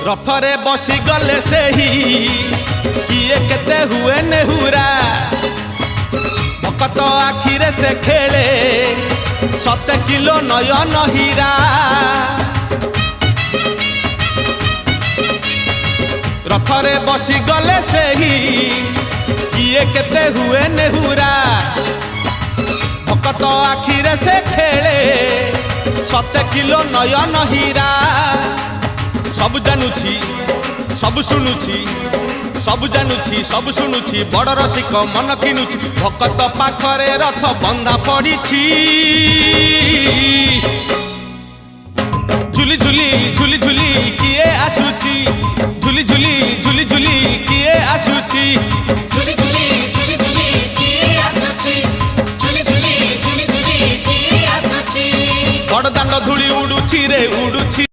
रथरे बसी गले से ही किए केते हुए नेहुरा भकत आखिरे से खेले 7 किलो नयन हीरा रथरे बसी गले से ही किए केते हुए नेहुरा भकत आखिरे से खेले 7 किलो नयन हीरा सब जानुची सब शुणुची सब जानुची सब शुणुची बड़ रसिक मन किनुची भकत पाखरे रथ बंधा पड़ी झुली झुली झुली झुली किए आसुची झुली झुली झुली झुली किए आसुची झुली झुली झुली झुली किए आसुची झुली झुली झुली झुली किए आसुची बड़ दांड धूली उड़ुची रे उड़ुची।